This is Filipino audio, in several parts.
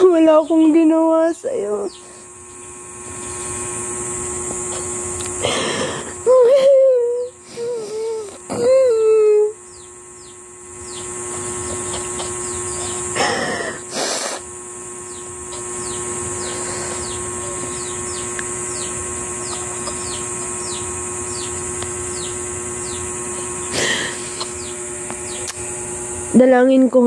Wala akong ginawa sa'yo. Dalangin kong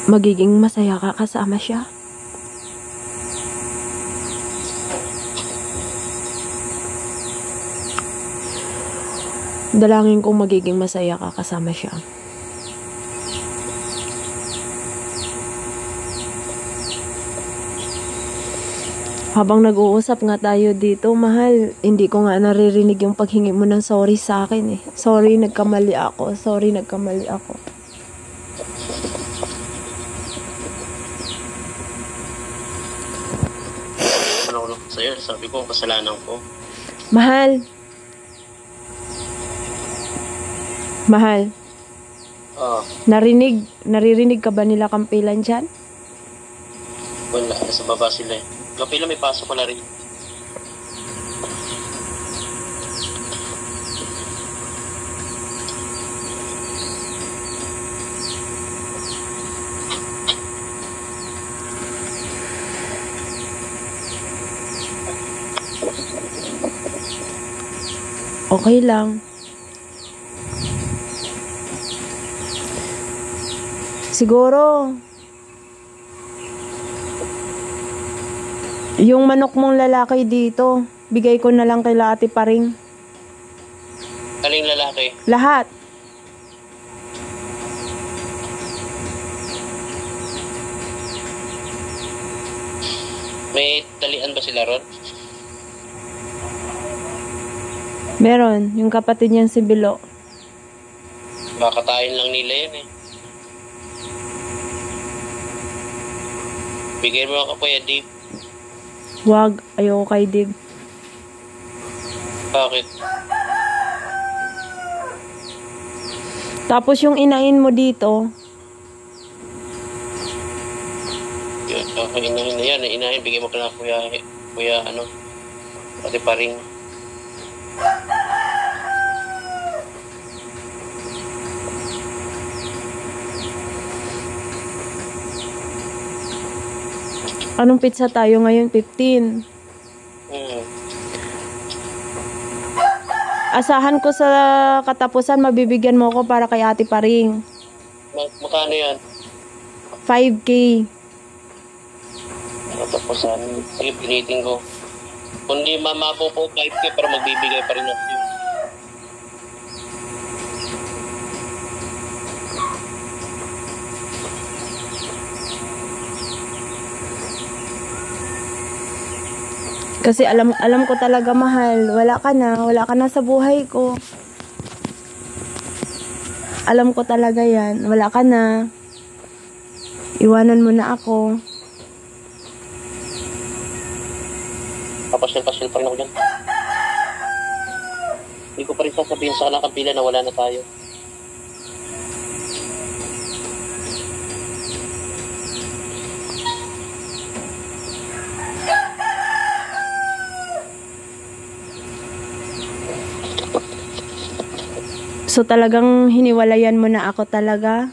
magiging masaya ka kasama siya. Dalangin kong magiging masaya ka kasama siya. Habang nag-uusap nga tayo dito, mahal, hindi ko nga naririnig yung paghingi mo ng sorry sa akin eh. Sorry, nagkamali ako. Sorry, nagkamali ako. Ano ko sa'yo? Sabi ko, kasalanan ko. Mahal. Mahal. Naririnig ka ba nila kampilan dyan? Wala, nasa baba sila eh. Kapila may pasok ko na rin. Okay lang. Siguro yung manok mong lalaki dito, bigay ko na lang kay Ate Paring. Aling lalaki? Lahat. May talian ba sila ron? Meron, yung kapatid niyang si Bilo. Makakatain lang nila yun eh. Bigay mo ako Kuya Dave. Wag, ayoko kay Dig. Bakit? Tapos yung inahin mo dito. Inahin na yan. Inahin, bigay mo ka na Kuya Ate Paring. Anong pizza tayo ngayon? 15. Asahan ko sa katapusan, mabibigyan mo ko para kay Ate Paring. Magkano yan? 5K. Katapusan. Sige, pinitin ko. Kung di mamapo po 5K, pero magbibigay pa rin ako. Kasi alam ko talaga, mahal, wala ka na sa buhay ko. Alam ko talaga yan, wala ka na. Iwanan mo na ako. Papasyal-pasyal pa rin ako dyan. Hindi ko pa rin sasabihin sa anak kapila na wala na tayo. So talagang hiniwalayan mo na ako talaga?